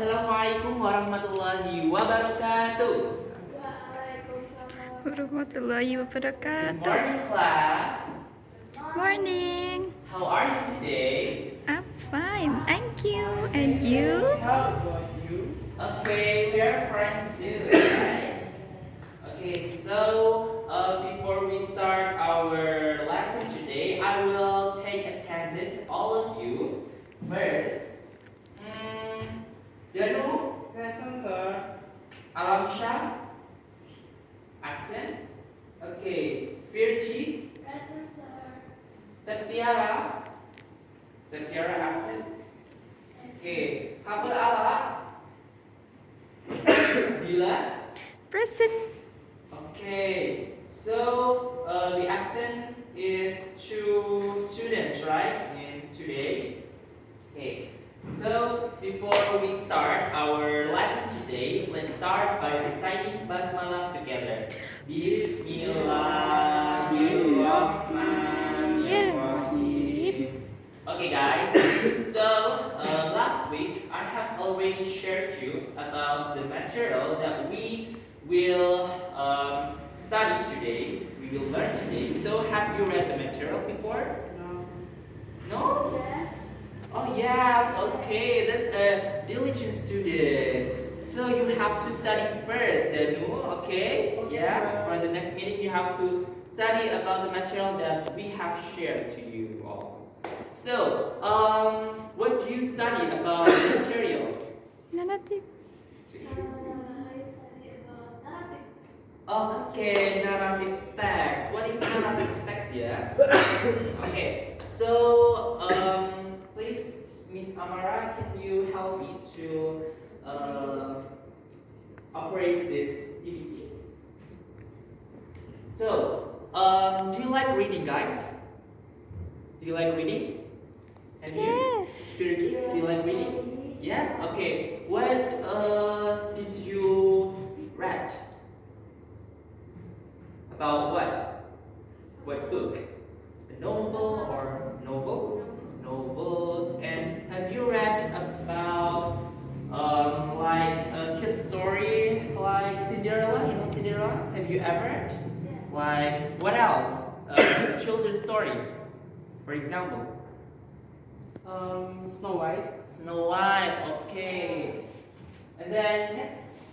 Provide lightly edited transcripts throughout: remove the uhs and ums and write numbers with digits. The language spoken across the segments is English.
Assalamualaikum warahmatullahi wabarakatuh. Waalaikumsalam warahmatullahi Good wabarakatuh. morning, class. Morning. How are you today? I'm fine, thank you. And you? How about you? Okay, we are fine too, right? Okay, so before we start our lesson today, I will take attendance all of you. First, Danu, Present, sir. Alamsyah, absent. Okay, Virji, Present, sir. Septiara, absent. Okay, Habul Ala, Dila. Present. Okay, so the absent is 2 students, right? In 2 days. Okay, so before we start our lesson today, let's start by reciting Basmalah together. Bismillahirrahmanirrahim. Okay, guys. So last week I have already shared you about the material that we will study today. We will learn today. So have you read the material before? No. No? Yes. Oh yes. Okay, that's a diligent student. So you have to study first, Danu. Okay? Yeah. For the next meeting, you have to study about the material that we have shared to you all. So, what do you study about the material? Nanative. I study about narrative. Okay, narrative text. What is narrative text, yeah? Okay, so, please, Miss Amara, can you help me to operate this PPT? So, do you like reading, guys? Do you like reading? And you? Yes. Virgi, do you like reading? Yes. Okay. What did you read? About what? What book? A novel or novels? Novels. And have you read about like a kid story like Cinderella? You know Cinderella? Have you ever read? Like what else? A children's story, for example. Snow White. Snow White, okay. And then next.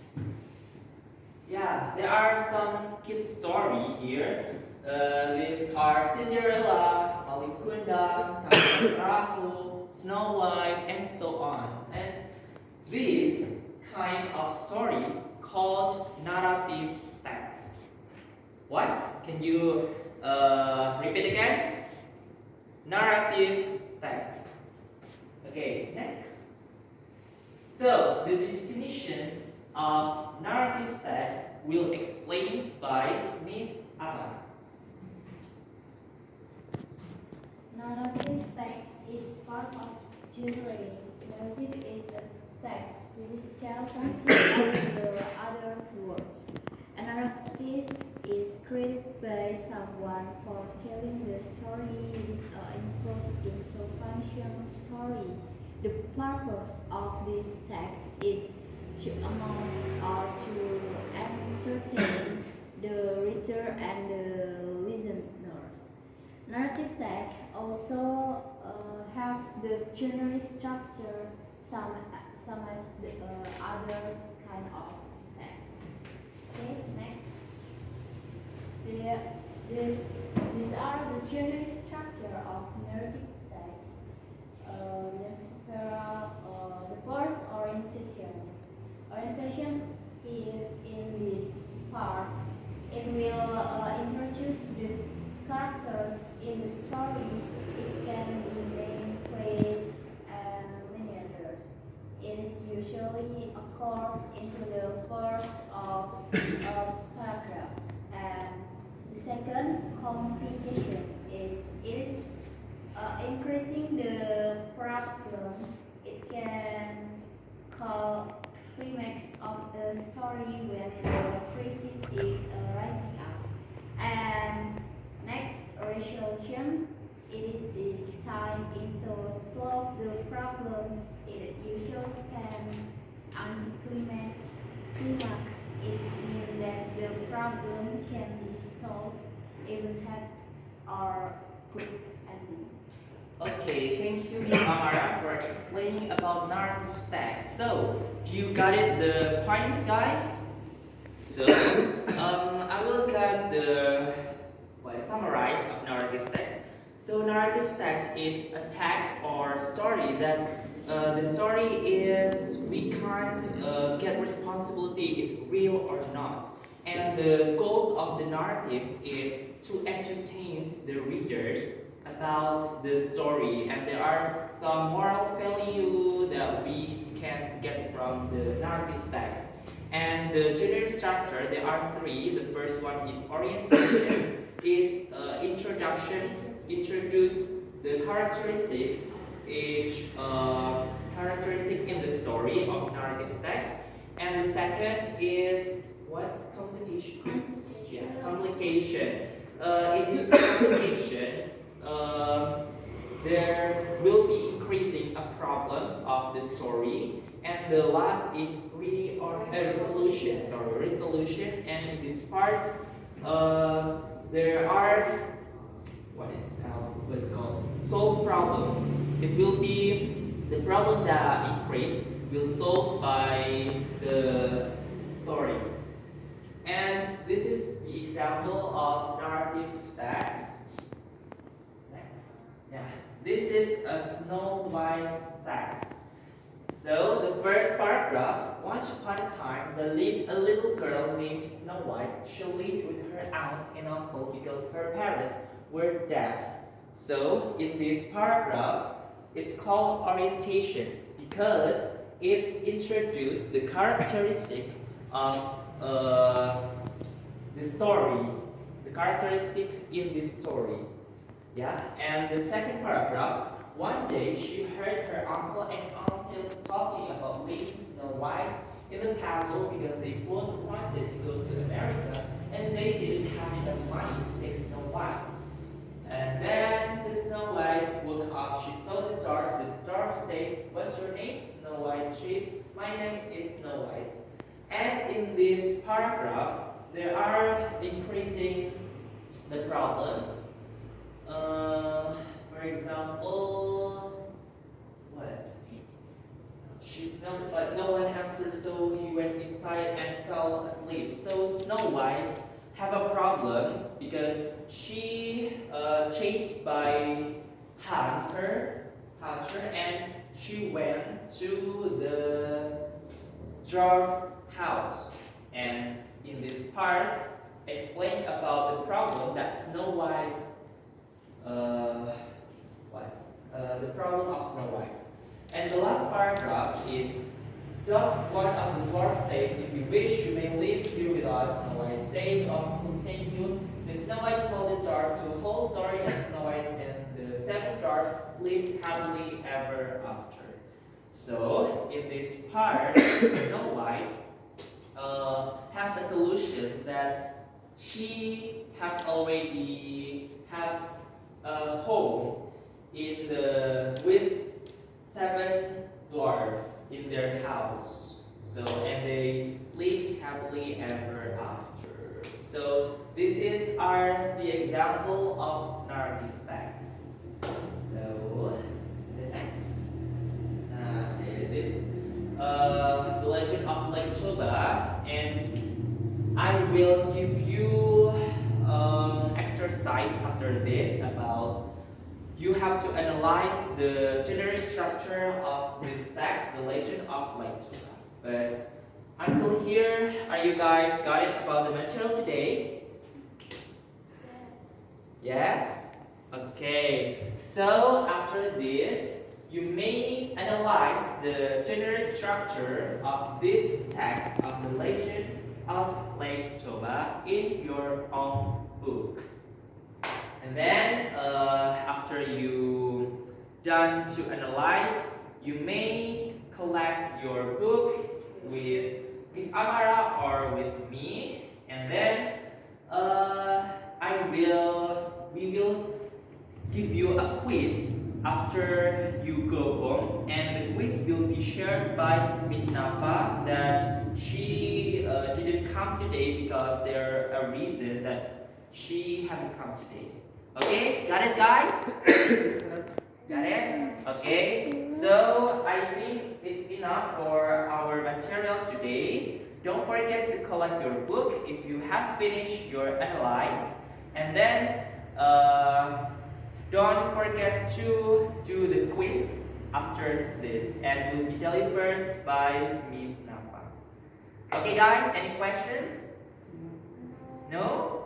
Yeah, there are some kids story here. These are Cinderella, Malikunda, Perahu, Snow White, and so on. And this kind of story called narrative text. What? Can you repeat again? Narrative text. Okay, next. So, the definitions of narrative text will explain by Miss Abba. Narrative text is part of genre. Narrative is a text which tells something of the other's words. A narrative is created by someone for telling the story with input into function story. The purpose of this text is to amuse or to entertain the reader and the listeners. Narrative text also have the genre structure, some as the others kind of text. Okay, next. These are the genre structure of narrative text. The first orientation. Orientation is in this part. It will introduce the characters in the story. It can be named, place, and many others. It is usually occurs into the first of a paragraph. And the second complication is increasing the problem. It can call climax of the story when the crisis is rising up. And next resolution, it is time into solve the problems. It usually can even have or good ending. Okay, thank you, Miss Amara, for explaining about narrative text. So, do you got it, the points, guys? So, I will get the summarize of narrative text. So, narrative text is a text or story that the story is we can't get responsibility is real or not. And the goals of the narrative is to entertain the readers about the story, and there are some moral value that we can get from the narrative text. And the genre structure, there are three. The first one is orientation, is introduction, introduce the characteristic, each characteristic in the story of narrative text. And the second is what? Complication. Yeah, complication. In this complication, there will be increasing problems of the story, and the last is resolution. Sorry, resolution. And in this part, there are what's called solve problems. It will be the problem that increase will solve by the story. And this is the example of narrative text. Next. Yeah. This is a Snow White text. So the first paragraph, once upon a time there lived a little girl named Snow White. She lived with her aunt and uncle because her parents were dead. So in this paragraph, it's called orientations because it introduced the characteristic of the story, the characteristics in this story. Yeah, and the second paragraph, one day she heard her uncle and aunt talking about leaving Snow White in the castle because they both wanted to go to America and they didn't have enough money to take Snow White. And then the Snow White woke up, she saw the dwarf. The dwarf said, "What's your name?" Snow White said, "My name is Snow White." And in this paragraph, there are increasing the problems. For example, what? She's not, but no one answered, so he went inside and fell asleep. So Snow White have a problem because she chased by hunter, and she went to the dwarf house. And in this part, explain about the problem that Snow White, the problem of Snow White. And the last paragraph is, one of the dwarfs said, "If you wish, you may live here with us." Snow White said, continue. Then Snow White told the dwarf the whole story, and Snow White and the seven dwarfs lived happily ever after. So, in this part, Snow White have a solution that she have already have a home in with seven dwarfs in their house. So and they live happily ever after. So this is the example of narrative text. So the next this the Legend of Lake Toba, and I will give you exercise after this about you have to analyze the generic structure of this text, the Legend of Lake Toba. But until here, are you guys got it about the material today? Yes? Okay. So after this, you may analyze the generic structure of this text of the Legend of Lake Toba in your own book. And then after you done to analyze, you may collect your book with Miss Amara or with me, and then we will give you a quiz after you go home, and the quiz will be shared by Miss Nafa that she didn't come today because there a reason that she haven't come today. Okay, got it, guys? Yes, sir. Got it? Okay, so I think it's enough for our material today. Don't forget to collect your book if you have finished your analyze. And then don't forget to do the quiz after this and will be delivered by Miss Nafa. Okay guys, any questions? No?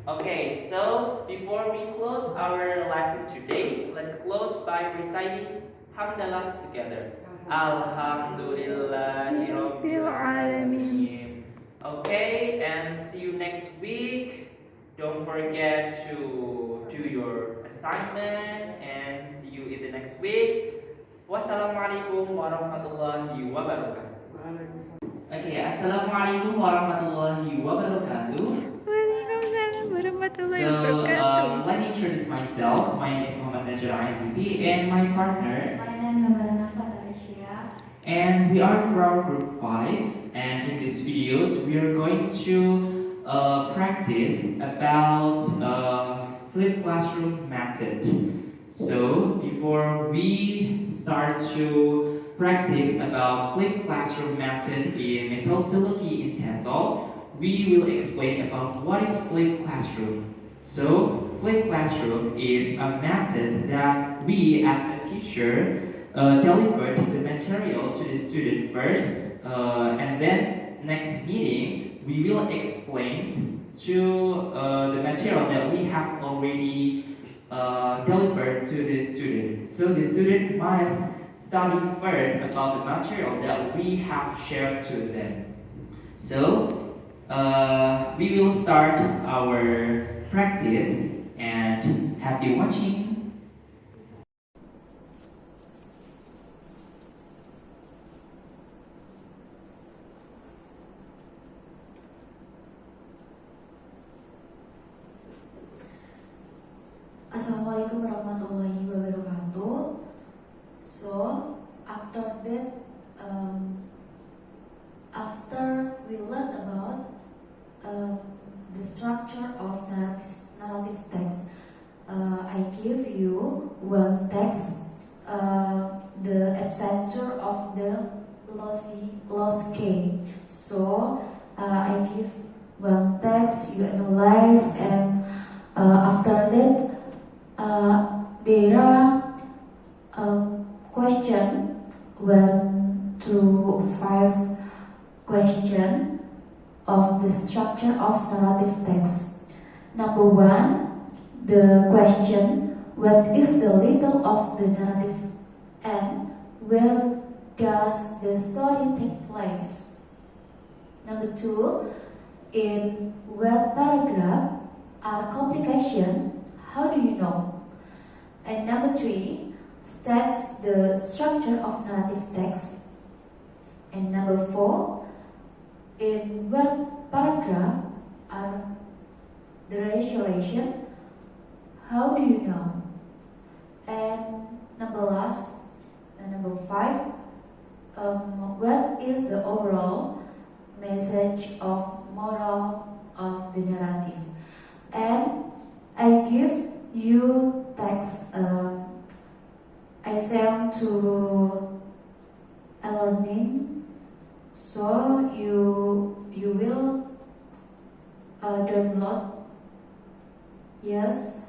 Okay, so before we close our lesson today, let's close by reciting Hamdalah together. Alhamdulillahi Rabbil Alamin. Okay, and see you next week. Don't forget to do your assignment and see you in the next week. Wassalamualaikum warahmatullahi wabarakatuh. Waalaikumsalam. Okay, assalamualaikum warahmatullahi wabarakatuh. Waalaikumsalam warahmatullahi So, wabarakatuh. let me introduce myself. My name is Muhammad Najjar Azizi and my partner. My name is Baranaka Tarisha. And we are from Group 5. And in these videos, we are going to practice about flipped classroom method. So, before we start to practice about flipped classroom method in methodology in TESOL, we will explain about what is flipped classroom. So, flipped classroom is a method that we as a teacher deliver the material to the student first, and then next meeting we will explain to the material that we have already delivered to the student. So the student must study first about the material that we have shared to them. So we will start our practice and happy watching. Assalamualaikum warahmatullahi wabarakatuh. So after that, after we learn about the structure of narrative text, I give you one text, the adventure of the lost king. So I give one text, you analyze, and after that. There are question 1 to 5 question of the structure of narrative text. Number 1, the question: what is the title of the narrative and where does the story take place? Number 2, in what paragraph are complications? How do you know? And number 3, states the structure of narrative text. And number 4, in what paragraph are the relation? How do you know? And number 5, what is the overall message of moral of the narrative? And I give you text. I send to e-learning, so you will download. Yes,